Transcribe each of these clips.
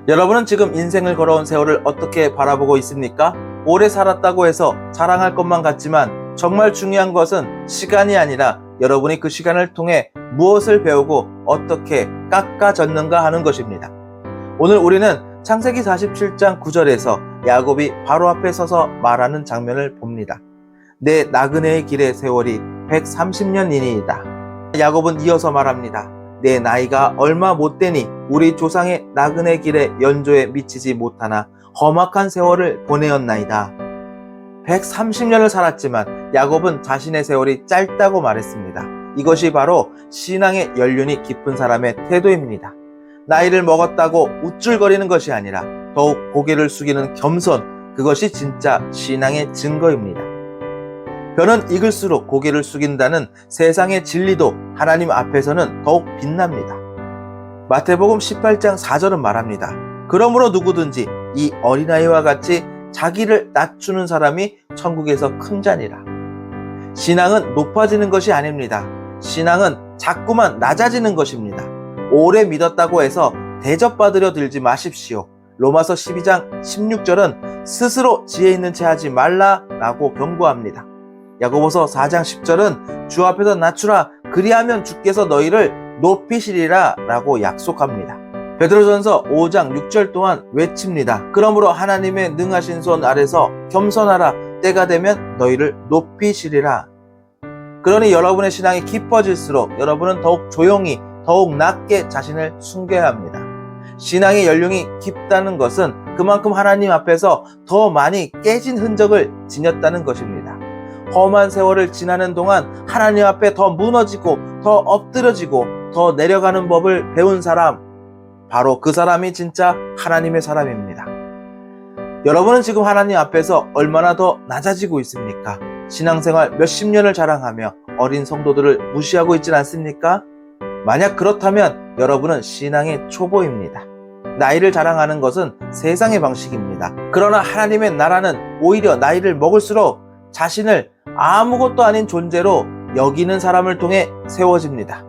여러분은 지금 인생을 걸어온 세월을 어떻게 바라보고 있습니까? 오래 살았다고 해서 자랑할 것만 같지만 정말 중요한 것은 시간이 아니라 여러분이 그 시간을 통해 무엇을 배우고 어떻게 깎아졌는가 하는 것입니다. 오늘 우리는 창세기 47장 9절에서 야곱이 바로 앞에 서서 말하는 장면을 봅니다. 내 나그네의 길의 세월이 130년이니이다. 야곱은 이어서 말합니다. 내 나이가 얼마 못되니 우리 조상의 나그네 길의 연조에 미치지 못하나 험악한 세월을 보내었나이다. 130년을 살았지만 야곱은 자신의 세월이 짧다고 말했습니다. 이것이 바로 신앙의 연륜이 깊은 사람의 태도입니다. 나이를 먹었다고 우쭐거리는 것이 아니라 더욱 고개를 숙이는 겸손, 그것이 진짜 신앙의 증거입니다. 벼는 익을수록 고개를 숙인다는 세상의 진리도 하나님 앞에서는 더욱 빛납니다. 마태복음 18장 4절은 말합니다. 그러므로 누구든지 이 어린아이와 같이 자기를 낮추는 사람이 천국에서 큰 자니라. 신앙은 높아지는 것이 아닙니다. 신앙은 자꾸만 낮아지는 것입니다. 오래 믿었다고 해서 대접받으려 들지 마십시오. 로마서 12장 16절은 스스로 지혜 있는 채 하지 말라라고 경고합니다. 야고보서 4장 10절은 주 앞에서 낮추라, 그리하면 주께서 너희를 높이시리라 라고 약속합니다. 베드로전서 5장 6절 또한 외칩니다. 그러므로 하나님의 능하신 손 아래서 겸손하라, 때가 되면 너희를 높이시리라. 그러니 여러분의 신앙이 깊어질수록 여러분은 더욱 조용히, 더욱 낮게 자신을 숨겨야 합니다. 신앙의 연륜이 깊다는 것은 그만큼 하나님 앞에서 더 많이 깨진 흔적을 지녔다는 것입니다. 험한 세월을 지나는 동안 하나님 앞에 더 무너지고 더 엎드려지고 더 내려가는 법을 배운 사람, 바로 그 사람이 진짜 하나님의 사람입니다. 여러분은 지금 하나님 앞에서 얼마나 더 낮아지고 있습니까? 신앙생활 몇십 년을 자랑하며 어린 성도들을 무시하고 있진 않습니까? 만약 그렇다면 여러분은 신앙의 초보입니다. 나이를 자랑하는 것은 세상의 방식입니다. 그러나 하나님의 나라는 오히려 나이를 먹을수록 자신을 아무것도 아닌 존재로 여기는 사람을 통해 세워집니다.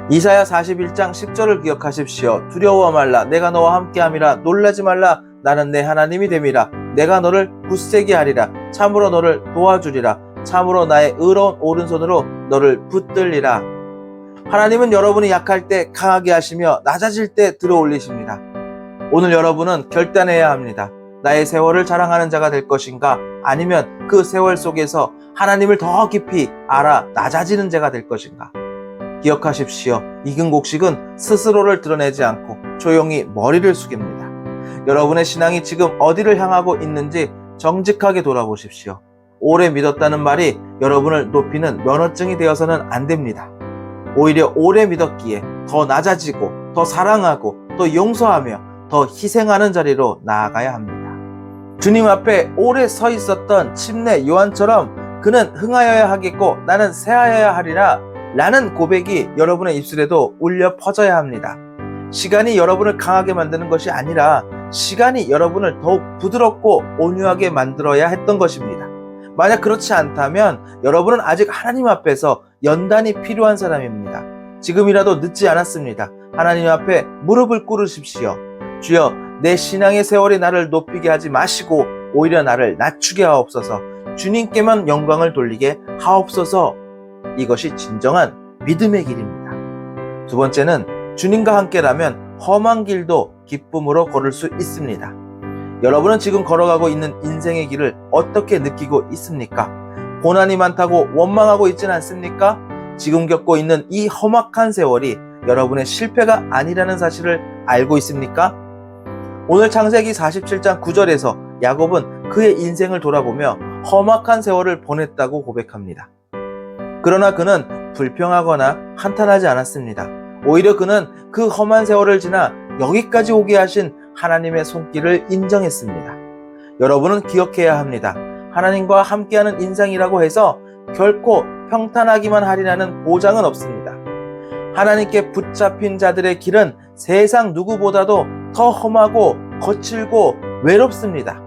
이사야 41장 10절을 기억하십시오. 두려워 말라, 내가 너와 함께함이라. 놀라지 말라, 나는 내 하나님이 됨이라. 내가 너를 굳세게 하리라. 참으로 너를 도와주리라. 참으로 나의 의로운 오른손으로 너를 붙들리라. 하나님은 여러분이 약할 때 강하게 하시며 낮아질 때 들어올리십니다. 오늘 여러분은 결단해야 합니다. 나의 세월을 자랑하는 자가 될 것인가, 아니면 그 세월 속에서 하나님을 더 깊이 알아 낮아지는 자가 될 것인가. 기억하십시오. 이근곡식은 스스로를 드러내지 않고 조용히 머리를 숙입니다. 여러분의 신앙이 지금 어디를 향하고 있는지 정직하게 돌아보십시오. 오래 믿었다는 말이 여러분을 높이는 면허증이 되어서는 안 됩니다. 오히려 오래 믿었기에 더 낮아지고 더 사랑하고 더 용서하며 더 희생하는 자리로 나아가야 합니다. 주님 앞에 오래 서 있었던 침례 요한처럼 그는 흥하여야 하겠고 나는 쇠하여야 하리라 라는 고백이 여러분의 입술에도 울려 퍼져야 합니다. 시간이 여러분을 강하게 만드는 것이 아니라 시간이 여러분을 더욱 부드럽고 온유하게 만들어야 했던 것입니다. 만약 그렇지 않다면 여러분은 아직 하나님 앞에서 연단이 필요한 사람입니다. 지금이라도 늦지 않았습니다. 하나님 앞에 무릎을 꿇으십시오. 주여, 내 신앙의 세월이 나를 높이게 하지 마시고 오히려 나를 낮추게 하옵소서. 주님께만 영광을 돌리게 하옵소서. 이것이 진정한 믿음의 길입니다. 두 번째는 주님과 함께라면 험한 길도 기쁨으로 걸을 수 있습니다. 여러분은 지금 걸어가고 있는 인생의 길을 어떻게 느끼고 있습니까? 고난이 많다고 원망하고 있지는 않습니까? 지금 겪고 있는 이 험악한 세월이 여러분의 실패가 아니라는 사실을 알고 있습니까? 오늘 창세기 47장 9절에서 야곱은 그의 인생을 돌아보며 험악한 세월을 보냈다고 고백합니다. 그러나 그는 불평하거나 한탄하지 않았습니다. 오히려 그는 그 험한 세월을 지나 여기까지 오게 하신 하나님의 손길을 인정했습니다. 여러분은 기억해야 합니다. 하나님과 함께하는 인생이라고 해서 결코 평탄하기만 하리라는 보장은 없습니다. 하나님께 붙잡힌 자들의 길은 세상 누구보다도 더 험하고 거칠고 외롭습니다.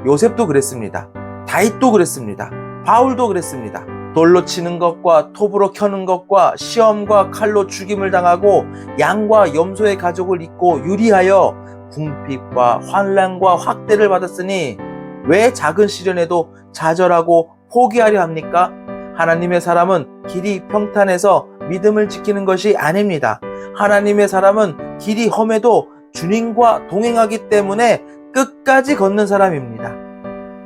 요셉도 그랬습니다. 다윗도 그랬습니다. 바울도 그랬습니다. 돌로 치는 것과 톱으로 켜는 것과 시험과 칼로 죽임을 당하고 양과 염소의 가죽을 입고 유리하여 궁핍과 환난과 확대를 받았으니 왜 작은 시련에도 좌절하고 포기하려 합니까? 하나님의 사람은 길이 평탄해서 믿음을 지키는 것이 아닙니다. 하나님의 사람은 길이 험해도 주님과 동행하기 때문에 끝까지 걷는 사람입니다.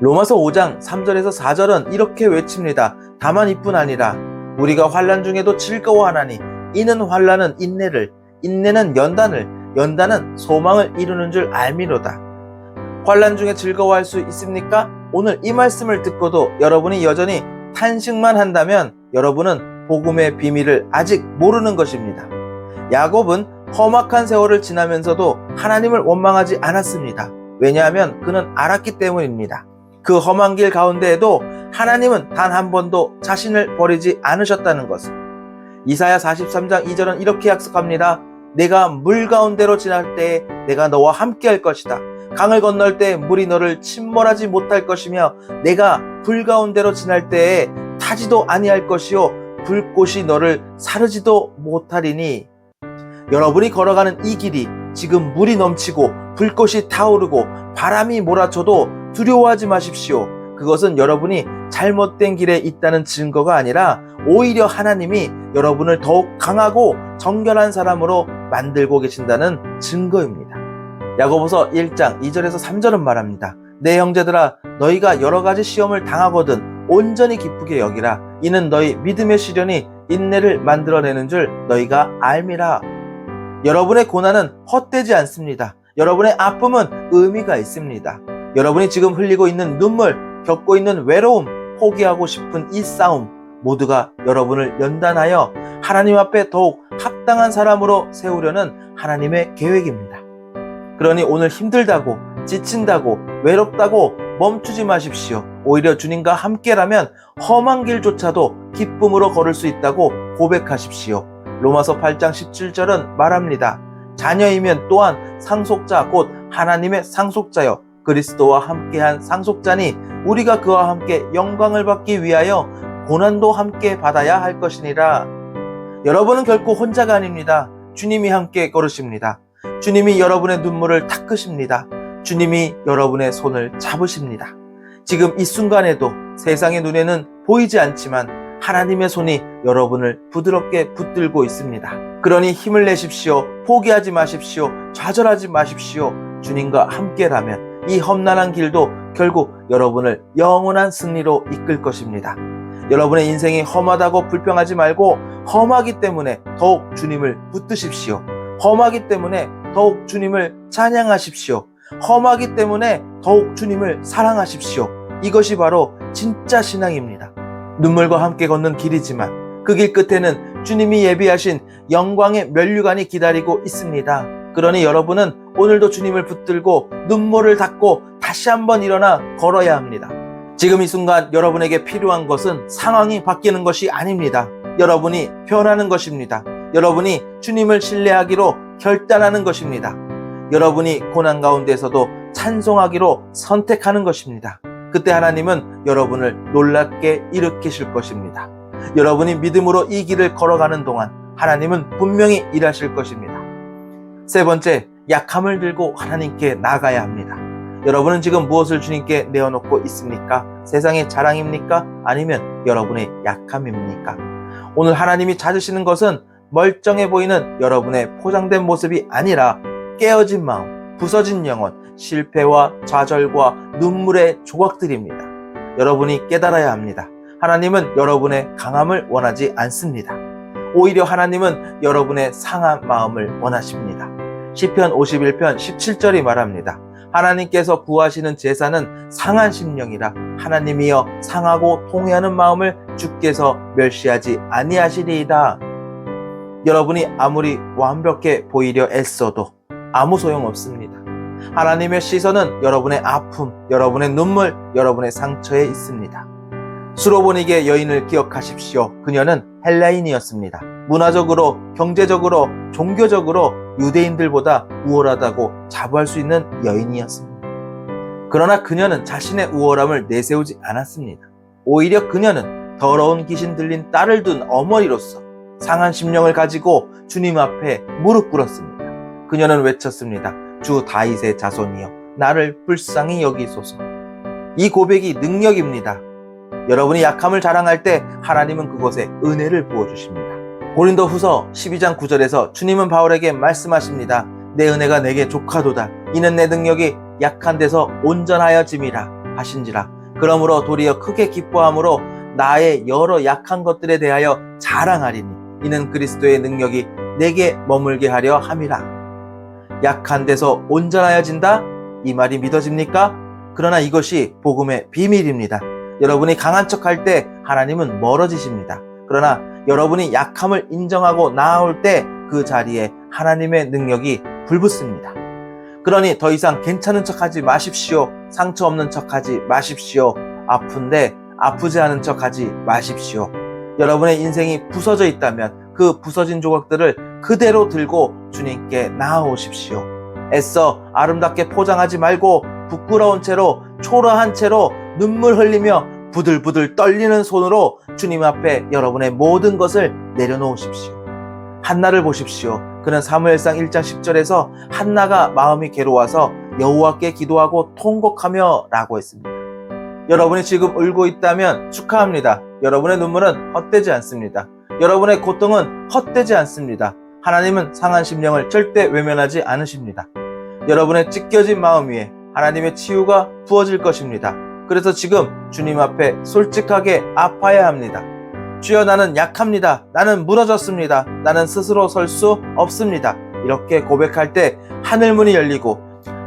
로마서 5장 3절에서 4절은 이렇게 외칩니다. 다만 이뿐 아니라 우리가 환난 중에도 즐거워하나니 이는 환난은 인내를, 인내는 연단을, 연단은 소망을 이루는 줄 알미로다. 환난 중에 즐거워할 수 있습니까? 오늘 이 말씀을 듣고도 여러분이 여전히 탄식만 한다면 여러분은 복음의 비밀을 아직 모르는 것입니다. 야곱은 험악한 세월을 지나면서도 하나님을 원망하지 않았습니다. 왜냐하면 그는 알았기 때문입니다. 그 험한 길 가운데에도 하나님은 단 한 번도 자신을 버리지 않으셨다는 것을. 이사야 43장 2절은 이렇게 약속합니다. 내가 물 가운데로 지날 때에 내가 너와 함께 할 것이다. 강을 건널 때 물이 너를 침몰하지 못할 것이며 내가 불 가운데로 지날 때에 타지도 아니할 것이요 불꽃이 너를 사르지도 못하리니. 여러분이 걸어가는 이 길이 지금 물이 넘치고 불꽃이 타오르고 바람이 몰아쳐도 두려워하지 마십시오. 그것은 여러분이 잘못된 길에 있다는 증거가 아니라 오히려 하나님이 여러분을 더욱 강하고 정결한 사람으로 만들고 계신다는 증거입니다. 야고보서 1장 2절에서 3절은 말합니다. 내 형제들아 너희가 여러 가지 시험을 당하거든 온전히 기쁘게 여기라. 이는 너희 믿음의 시련이 인내를 만들어내는 줄 너희가 알미라. 여러분의 고난은 헛되지 않습니다. 여러분의 아픔은 의미가 있습니다. 여러분이 지금 흘리고 있는 눈물, 겪고 있는 외로움, 포기하고 싶은 이 싸움 모두가 여러분을 연단하여 하나님 앞에 더욱 합당한 사람으로 세우려는 하나님의 계획입니다. 그러니 오늘 힘들다고, 지친다고, 외롭다고 멈추지 마십시오. 오히려 주님과 함께라면 험한 길조차도 기쁨으로 걸을 수 있다고 고백하십시오. 로마서 8장 17절은 말합니다. 자녀이면 또한 상속자 곧 하나님의 상속자여 그리스도와 함께한 상속자니 우리가 그와 함께 영광을 받기 위하여 고난도 함께 받아야 할 것이니라. 여러분은 결코 혼자가 아닙니다. 주님이 함께 걸으십니다. 주님이 여러분의 눈물을 닦으십니다. 주님이 여러분의 손을 잡으십니다. 지금 이 순간에도 세상의 눈에는 보이지 않지만 하나님의 손이 여러분을 부드럽게 붙들고 있습니다. 그러니 힘을 내십시오. 포기하지 마십시오. 좌절하지 마십시오. 주님과 함께라면 이 험난한 길도 결국 여러분을 영원한 승리로 이끌 것입니다. 여러분의 인생이 험하다고 불평하지 말고 험하기 때문에 더욱 주님을 붙드십시오. 험하기 때문에 더욱 주님을 찬양하십시오. 험하기 때문에 더욱 주님을 사랑하십시오. 이것이 바로 진짜 신앙입니다. 눈물과 함께 걷는 길이지만 그 길 끝에는 주님이 예비하신 영광의 면류관이 기다리고 있습니다. 그러니 여러분은 오늘도 주님을 붙들고 눈물을 닦고 다시 한번 일어나 걸어야 합니다. 지금 이 순간 여러분에게 필요한 것은 상황이 바뀌는 것이 아닙니다. 여러분이 변하는 것입니다. 여러분이 주님을 신뢰하기로 결단하는 것입니다. 여러분이 고난 가운데서도 찬송하기로 선택하는 것입니다. 그때 하나님은 여러분을 놀랍게 일으키실 것입니다. 여러분이 믿음으로 이 길을 걸어가는 동안 하나님은 분명히 일하실 것입니다. 세 번째, 약함을 들고 하나님께 나가야 합니다. 여러분은 지금 무엇을 주님께 내어놓고 있습니까? 세상의 자랑입니까? 아니면 여러분의 약함입니까? 오늘 하나님이 찾으시는 것은 멀쩡해 보이는 여러분의 포장된 모습이 아니라 깨어진 마음, 부서진 영혼, 실패와 좌절과 눈물의 조각들입니다. 여러분이 깨달아야 합니다. 하나님은 여러분의 강함을 원하지 않습니다. 오히려 하나님은 여러분의 상한 마음을 원하십니다. 시편 51편 17절이 말합니다. 하나님께서 구하시는 제사는 상한 심령이라 하나님이여 상하고 통회하는 마음을 주께서 멸시하지 아니하시리이다. 여러분이 아무리 완벽해 보이려 애써도 아무 소용없습니다. 하나님의 시선은 여러분의 아픔, 여러분의 눈물, 여러분의 상처에 있습니다. 수로보니게 여인을 기억하십시오. 그녀는 헬라인이었습니다. 문화적으로, 경제적으로, 종교적으로 유대인들보다 우월하다고 자부할 수 있는 여인이었습니다. 그러나 그녀는 자신의 우월함을 내세우지 않았습니다. 오히려 그녀는 더러운 귀신 들린 딸을 둔 어머니로서 상한 심령을 가지고 주님 앞에 무릎 꿇었습니다. 그녀는 외쳤습니다. 주 다윗의 자손이여 나를 불쌍히 여기소서. 이 고백이 능력입니다. 여러분이 약함을 자랑할 때 하나님은 그곳에 은혜를 부어주십니다. 고린도후서 12장 9절에서 주님은 바울에게 말씀하십니다. 내 은혜가 내게 족하도다. 이는 내 능력이 약한 데서 온전하여짐이라 하신지라. 그러므로 도리어 크게 기뻐함으로 나의 여러 약한 것들에 대하여 자랑하리니 이는 그리스도의 능력이 내게 머물게 하려 함이라. 약한 데서 온전하여진다? 이 말이 믿어집니까? 그러나 이것이 복음의 비밀입니다. 여러분이 강한 척할 때 하나님은 멀어지십니다. 그러나 여러분이 약함을 인정하고 나아올 때 그 자리에 하나님의 능력이 불붙습니다. 그러니 더 이상 괜찮은 척하지 마십시오. 상처 없는 척하지 마십시오. 아픈데 아프지 않은 척하지 마십시오. 여러분의 인생이 부서져 있다면 그 부서진 조각들을 그대로 들고 주님께 나아오십시오. 애써 아름답게 포장하지 말고 부끄러운 채로 초라한 채로 눈물 흘리며 부들부들 떨리는 손으로 주님 앞에 여러분의 모든 것을 내려놓으십시오. 한나를 보십시오. 그는 사무엘상 1장 10절에서 한나가 마음이 괴로워서 여호와께 기도하고 통곡하며 라고 했습니다. 여러분이 지금 울고 있다면 축하합니다. 여러분의 눈물은 헛되지 않습니다. 여러분의 고통은 헛되지 않습니다. 하나님은 상한 심령을 절대 외면하지 않으십니다. 여러분의 찢겨진 마음 위에 하나님의 치유가 부어질 것입니다. 그래서 지금 주님 앞에 솔직하게 아파야 합니다. 주여 나는 약합니다. 나는 무너졌습니다. 나는 스스로 설 수 없습니다. 이렇게 고백할 때 하늘문이 열리고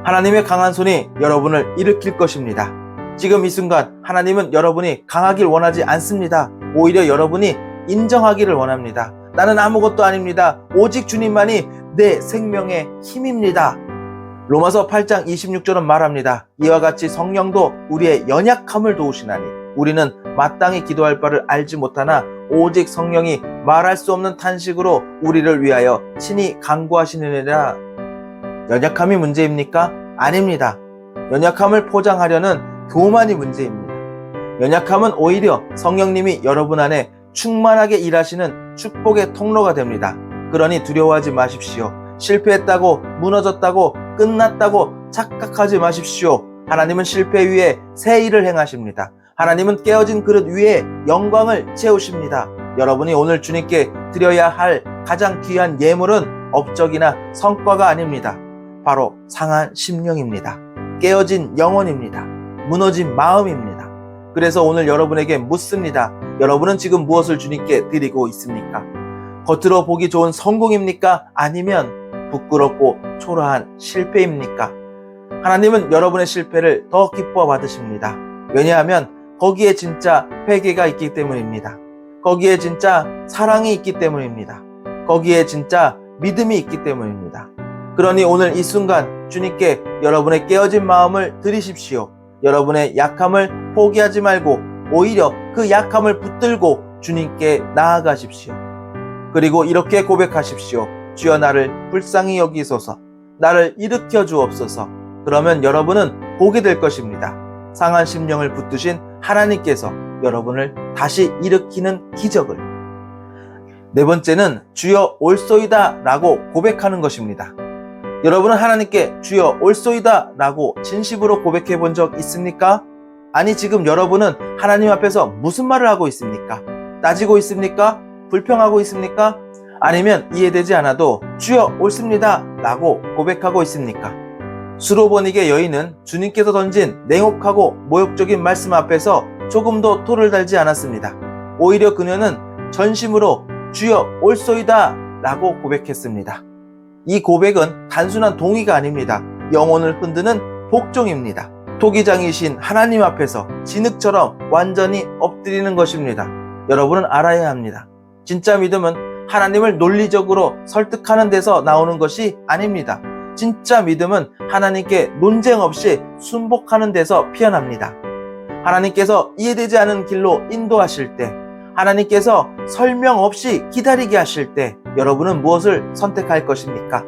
하나님의 강한 손이 여러분을 일으킬 것입니다. 지금 이 순간 하나님은 여러분이 강하길 원하지 않습니다. 오히려 여러분이 인정하기를 원합니다. 나는 아무것도 아닙니다. 오직 주님만이 내 생명의 힘입니다. 로마서 8장 26절은 말합니다. 이와 같이 성령도 우리의 연약함을 도우시나니 우리는 마땅히 기도할 바를 알지 못하나 오직 성령이 말할 수 없는 탄식으로 우리를 위하여 친히 간구하시느니라. 연약함이 문제입니까? 아닙니다. 연약함을 포장하려는 교만이 문제입니다. 연약함은 오히려 성령님이 여러분 안에 충만하게 일하시는 축복의 통로가 됩니다. 그러니 두려워하지 마십시오. 실패했다고, 무너졌다고, 끝났다고 착각하지 마십시오. 하나님은 실패 위에 새 일을 행하십니다. 하나님은 깨어진 그릇 위에 영광을 채우십니다. 여러분이 오늘 주님께 드려야 할 가장 귀한 예물은 업적이나 성과가 아닙니다. 바로 상한 심령입니다. 깨어진 영혼입니다. 무너진 마음입니다. 그래서 오늘 여러분에게 묻습니다. 여러분은 지금 무엇을 주님께 드리고 있습니까? 겉으로 보기 좋은 성공입니까? 아니면 부끄럽고 초라한 실패입니까? 하나님은 여러분의 실패를 더 기뻐 받으십니다. 왜냐하면 거기에 진짜 회개가 있기 때문입니다. 거기에 진짜 사랑이 있기 때문입니다. 거기에 진짜 믿음이 있기 때문입니다. 그러니 오늘 이 순간 주님께 여러분의 깨어진 마음을 드리십시오. 여러분의 약함을 포기하지 말고 오히려 그 약함을 붙들고 주님께 나아가십시오. 그리고 이렇게 고백하십시오. 주여 나를 불쌍히 여기소서. 나를 일으켜 주옵소서. 그러면 여러분은 보게 될 것입니다. 상한 심령을 붙드신 하나님께서 여러분을 다시 일으키는 기적을. 네 번째는 주여 올소이다 라고 고백하는 것입니다. 여러분은 하나님께 주여 올소이다 라고 진심으로 고백해 본 적 있습니까? 아니 지금 여러분은 하나님 앞에서 무슨 말을 하고 있습니까? 따지고 있습니까? 불평하고 있습니까? 아니면 이해되지 않아도 주여 옳습니다 라고 고백하고 있습니까? 수로보닉의 여인은 주님께서 던진 냉혹하고 모욕적인 말씀 앞에서 조금도 토를 달지 않았습니다. 오히려 그녀는 전심으로 주여 옳소이다 라고 고백했습니다. 이 고백은 단순한 동의가 아닙니다. 영혼을 흔드는 복종입니다. 토기장이신 하나님 앞에서 진흙처럼 완전히 엎드리는 것입니다. 여러분은 알아야 합니다. 진짜 믿음은 하나님을 논리적으로 설득하는 데서 나오는 것이 아닙니다. 진짜 믿음은 하나님께 논쟁 없이 순복하는 데서 피어납니다. 하나님께서 이해되지 않은 길로 인도하실 때, 하나님께서 설명 없이 기다리게 하실 때 여러분은 무엇을 선택할 것입니까?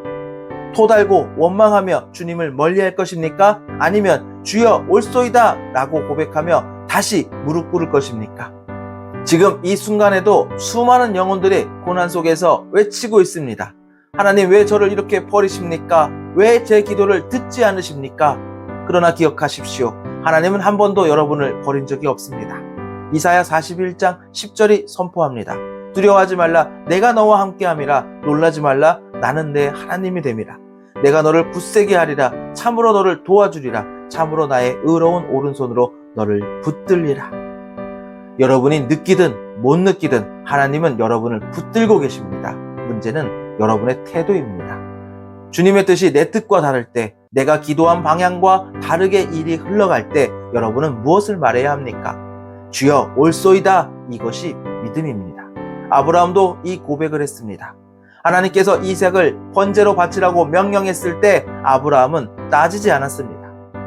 토달고 원망하며 주님을 멀리할 것입니까? 아니면 주여 올소이다 라고 고백하며 다시 무릎 꿇을 것입니까? 지금 이 순간에도 수많은 영혼들이 고난 속에서 외치고 있습니다. 하나님 왜 저를 이렇게 버리십니까? 왜 제 기도를 듣지 않으십니까? 그러나 기억하십시오. 하나님은 한 번도 여러분을 버린 적이 없습니다. 이사야 41장 10절이 선포합니다. 두려워하지 말라. 내가 너와 함께함이라. 놀라지 말라. 나는 내 하나님이 됨이라. 내가 너를 굳세게 하리라. 참으로 너를 도와주리라. 참으로 나의 의로운 오른손으로 너를 붙들리라. 여러분이 느끼든 못 느끼든 하나님은 여러분을 붙들고 계십니다. 문제는 여러분의 태도입니다. 주님의 뜻이 내 뜻과 다를 때, 내가 기도한 방향과 다르게 일이 흘러갈 때 여러분은 무엇을 말해야 합니까? 주여 올소이다. 이것이 믿음입니다. 아브라함도 이 고백을 했습니다. 하나님께서 이삭을 번제로 바치라고 명령했을 때 아브라함은 따지지 않았습니다.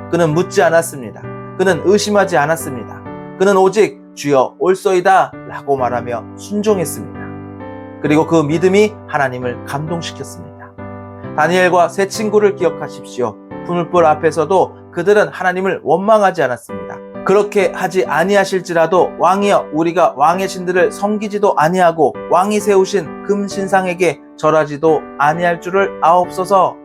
그는 묻지 않았습니다. 그는 의심하지 않았습니다. 그는 오직 주여 올소이다 라고 말하며 순종했습니다. 그리고 그 믿음이 하나님을 감동시켰습니다. 다니엘과 세 친구를 기억하십시오. 풀불 앞에서도 그들은 하나님을 원망하지 않았습니다. 그렇게 하지 아니하실지라도 왕이여 우리가 왕의 신들을 섬기지도 아니하고 왕이 세우신 금신상에게 절하지도 아니할 줄을 아옵소서.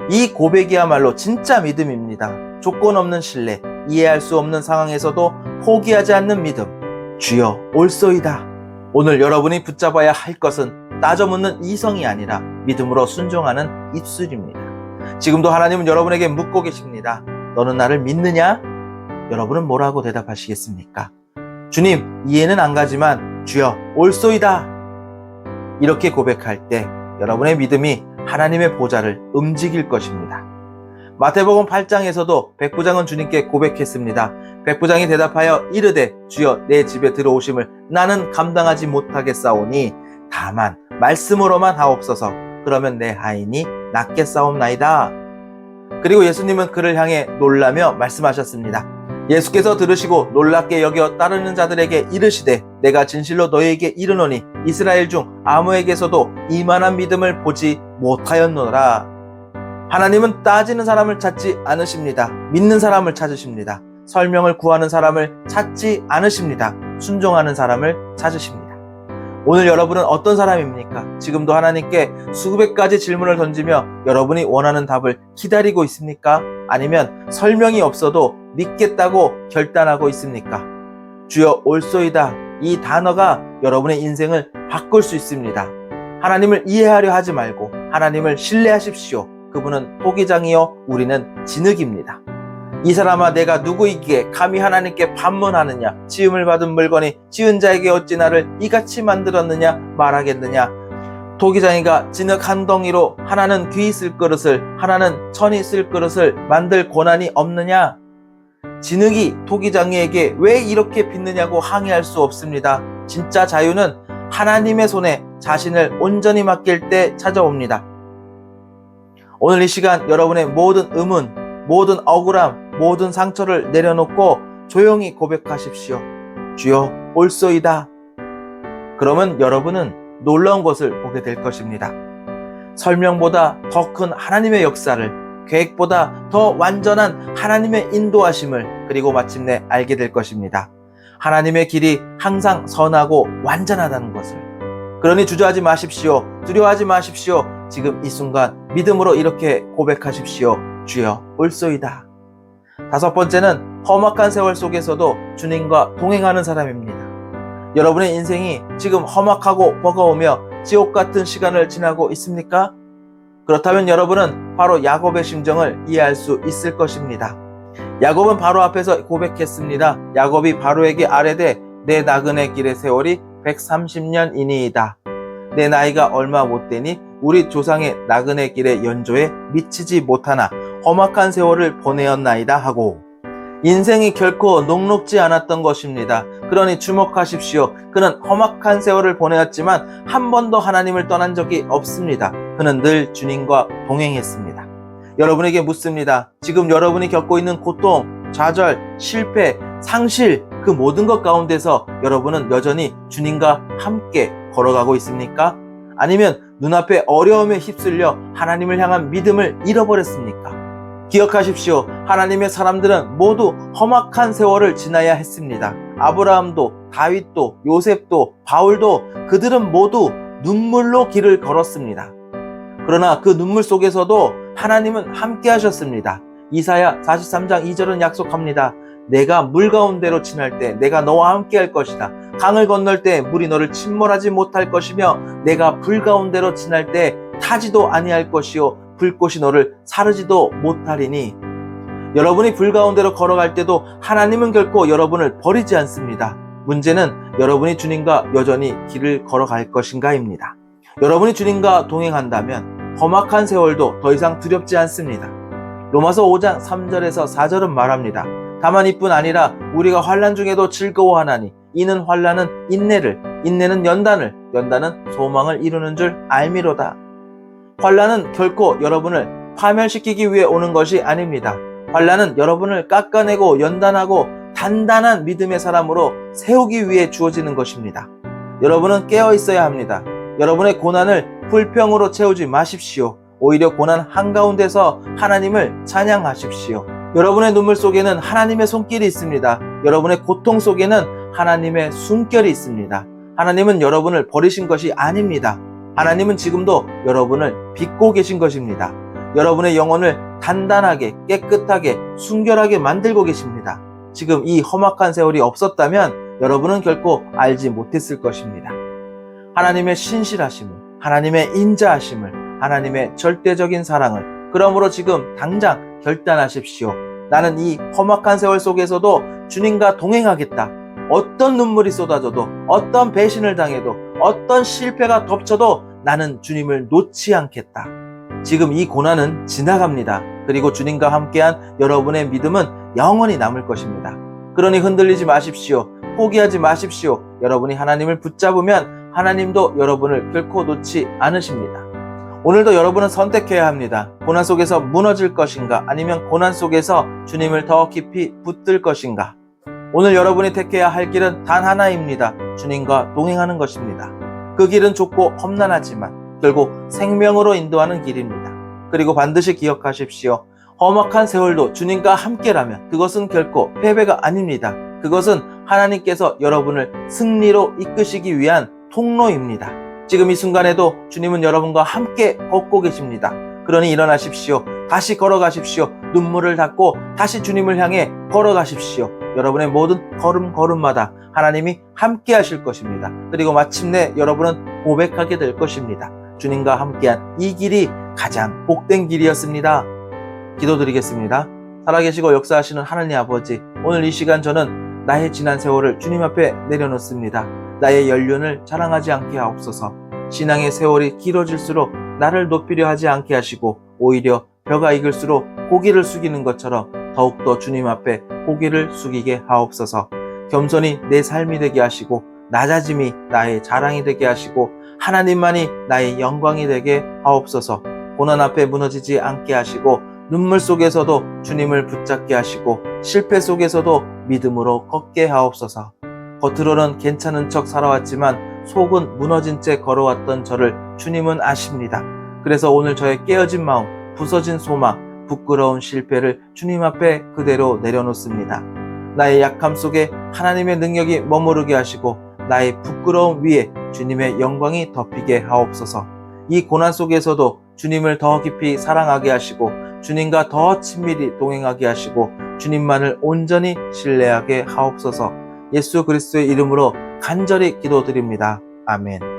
이 고백이야말로 진짜 믿음입니다. 조건 없는 신뢰, 이해할 수 없는 상황에서도 포기하지 않는 믿음. 주여 올소이다. 오늘 여러분이 붙잡아야 할 것은 따져 묻는 이성이 아니라 믿음으로 순종하는 입술입니다. 지금도 하나님은 여러분에게 묻고 계십니다. 너는 나를 믿느냐? 여러분은 뭐라고 대답하시겠습니까? 주님, 이해는 안 가지만 주여 올소이다. 이렇게 고백할 때 여러분의 믿음이 하나님의 보좌를 움직일 것입니다. 마태복음 8장에서도 백부장은 주님께 고백했습니다. 백부장이 대답하여 이르되 주여 내 집에 들어오심을 나는 감당하지 못하겠사오니 다만 말씀으로만 하옵소서. 그러면 내 하인이 낫겠사옵나이다. 그리고 예수님은 그를 향해 놀라며 말씀하셨습니다. 예수께서 들으시고 놀랍게 여겨 따르는 자들에게 이르시되 내가 진실로 너희에게 이르노니 이스라엘 중 아무에게서도 이만한 믿음을 보지 못하였노라. 하나님은 따지는 사람을 찾지 않으십니다. 믿는 사람을 찾으십니다. 설명을 구하는 사람을 찾지 않으십니다. 순종하는 사람을 찾으십니다. 오늘 여러분은 어떤 사람입니까? 지금도 하나님께 수백 가지 질문을 던지며 여러분이 원하는 답을 기다리고 있습니까? 아니면 설명이 없어도 믿겠다고 결단하고 있습니까? 주여 올소이다. 이 단어가 여러분의 인생을 바꿀 수 있습니다. 하나님을 이해하려 하지 말고 하나님을 신뢰하십시오. 그분은 토기장이요 우리는 진흙입니다. 이 사람아 내가 누구이기에 감히 하나님께 반문하느냐? 지음을 받은 물건이 지은 자에게 어찌 나를 이같이 만들었느냐 말하겠느냐? 토기장이가 진흙 한 덩이로 하나는 귀 쓸 그릇을 하나는 천이 쓸 그릇을 만들 권한이 없느냐? 진흙이 토기장이에게 왜 이렇게 빚느냐고 항의할 수 없습니다. 진짜 자유는 하나님의 손에 자신을 온전히 맡길 때 찾아옵니다. 오늘 이 시간 여러분의 모든 의문, 모든 억울함, 모든 상처를 내려놓고 조용히 고백하십시오. 주여 올소이다. 그러면 여러분은 놀라운 것을 보게 될 것입니다. 설명보다 더 큰 하나님의 역사를, 계획보다 더 완전한 하나님의 인도하심을 그리고 마침내 알게 될 것입니다. 하나님의 길이 항상 선하고 완전하다는 것을. 그러니 주저하지 마십시오. 두려워하지 마십시오. 지금 이 순간 믿음으로 이렇게 고백하십시오. 주여 올소이다. 다섯 번째는 험악한 세월 속에서도 주님과 동행하는 사람입니다. 여러분의 인생이 지금 험악하고 버거우며 지옥 같은 시간을 지나고 있습니까? 그렇다면 여러분은 바로 야곱의 심정을 이해할 수 있을 것입니다. 야곱은 바로 앞에서 고백했습니다. 야곱이 바로에게 아뢰되 내 나그네 길의 세월이 130년이니이다. 내 나이가 얼마 못 되니 우리 조상의 나그네 길의 연조에 미치지 못하나 험악한 세월을 보내었나이다 하고 인생이 결코 녹록지 않았던 것입니다. 그러니 주목하십시오. 그는 험악한 세월을 보내었지만 한 번도 하나님을 떠난 적이 없습니다. 그는 늘 주님과 동행했습니다. 여러분에게 묻습니다. 지금 여러분이 겪고 있는 고통, 좌절, 실패, 상실 그 모든 것 가운데서 여러분은 여전히 주님과 함께 걸어가고 있습니까? 아니면 눈앞에 어려움에 휩쓸려 하나님을 향한 믿음을 잃어버렸습니까? 기억하십시오. 하나님의 사람들은 모두 험악한 세월을 지나야 했습니다. 아브라함도, 다윗도, 요셉도, 바울도 그들은 모두 눈물로 길을 걸었습니다. 그러나 그 눈물 속에서도 하나님은 함께 하셨습니다. 이사야 43장 2절은 약속합니다. 내가 물 가운데로 지날 때 내가 너와 함께 할 것이다. 강을 건널 때 물이 너를 침몰하지 못할 것이며 내가 불 가운데로 지날 때 타지도 아니할 것이요 불꽃이 너를 사르지도 못하리니. 여러분이 불 가운데로 걸어갈 때도 하나님은 결코 여러분을 버리지 않습니다. 문제는 여러분이 주님과 여전히 길을 걸어갈 것인가입니다. 여러분이 주님과 동행한다면 험악한 세월도 더 이상 두렵지 않습니다. 로마서 5장 3절에서 4절은 말합니다. 다만 이뿐 아니라 우리가 환난 중에도 즐거워하나니 이는 환난은 인내를, 인내는 연단을, 연단은 소망을 이루는 줄 알미로다. 환난은 결코 여러분을 파멸시키기 위해 오는 것이 아닙니다. 환난은 여러분을 깎아내고 연단하고 단단한 믿음의 사람으로 세우기 위해 주어지는 것입니다. 여러분은 깨어 있어야 합니다. 여러분의 고난을 불평으로 채우지 마십시오. 오히려 고난 한가운데서 하나님을 찬양하십시오. 여러분의 눈물 속에는 하나님의 손길이 있습니다. 여러분의 고통 속에는 하나님의 숨결이 있습니다. 하나님은 여러분을 버리신 것이 아닙니다. 하나님은 지금도 여러분을 빚고 계신 것입니다. 여러분의 영혼을 단단하게, 깨끗하게, 순결하게 만들고 계십니다. 지금 이 험악한 세월이 없었다면 여러분은 결코 알지 못했을 것입니다. 하나님의 신실하심을, 하나님의 인자하심을, 하나님의 절대적인 사랑을 그러므로 지금 당장 결단하십시오. 나는 이 험악한 세월 속에서도 주님과 동행하겠다. 어떤 눈물이 쏟아져도, 어떤 배신을 당해도, 어떤 실패가 덮쳐도 나는 주님을 놓지 않겠다. 지금 이 고난은 지나갑니다. 그리고 주님과 함께한 여러분의 믿음은 영원히 남을 것입니다. 그러니 흔들리지 마십시오. 포기하지 마십시오. 여러분이 하나님을 붙잡으면 하나님도 여러분을 결코 놓지 않으십니다. 오늘도 여러분은 선택해야 합니다. 고난 속에서 무너질 것인가 아니면 고난 속에서 주님을 더 깊이 붙들 것인가. 오늘 여러분이 택해야 할 길은 단 하나입니다. 주님과 동행하는 것입니다. 그 길은 좁고 험난하지만 결국 생명으로 인도하는 길입니다. 그리고 반드시 기억하십시오. 험악한 세월도 주님과 함께라면 그것은 결코 패배가 아닙니다. 그것은 하나님께서 여러분을 승리로 이끄시기 위한 통로입니다. 지금 이 순간에도 주님은 여러분과 함께 걷고 계십니다. 그러니 일어나십시오. 다시 걸어가십시오. 눈물을 닦고 다시 주님을 향해 걸어가십시오. 여러분의 모든 걸음걸음마다 하나님이 함께 하실 것입니다. 그리고 마침내 여러분은 고백하게 될 것입니다. 주님과 함께한 이 길이 가장 복된 길이었습니다. 기도드리겠습니다. 살아계시고 역사하시는 하나님 아버지, 오늘 이 시간 저는 나의 지난 세월을 주님 앞에 내려놓습니다. 나의 연륜을 자랑하지 않게 하옵소서. 신앙의 세월이 길어질수록 나를 높이려 하지 않게 하시고 오히려 벼가 익을수록 고개를 숙이는 것처럼 더욱더 주님 앞에 고개를 숙이게 하옵소서. 겸손이 내 삶이 되게 하시고 낮아짐이 나의 자랑이 되게 하시고 하나님만이 나의 영광이 되게 하옵소서. 고난 앞에 무너지지 않게 하시고 눈물 속에서도 주님을 붙잡게 하시고 실패 속에서도 믿음으로 걷게 하옵소서. 겉으로는 괜찮은 척 살아왔지만 속은 무너진 채 걸어왔던 저를 주님은 아십니다. 그래서 오늘 저의 깨어진 마음, 부서진 소망, 부끄러운 실패를 주님 앞에 그대로 내려놓습니다. 나의 약함 속에 하나님의 능력이 머무르게 하시고 나의 부끄러움 위에 주님의 영광이 덮이게 하옵소서. 이 고난 속에서도 주님을 더 깊이 사랑하게 하시고 주님과 더 친밀히 동행하게 하시고 주님만을 온전히 신뢰하게 하옵소서. 예수 그리스도의 이름으로 간절히 기도드립니다. 아멘.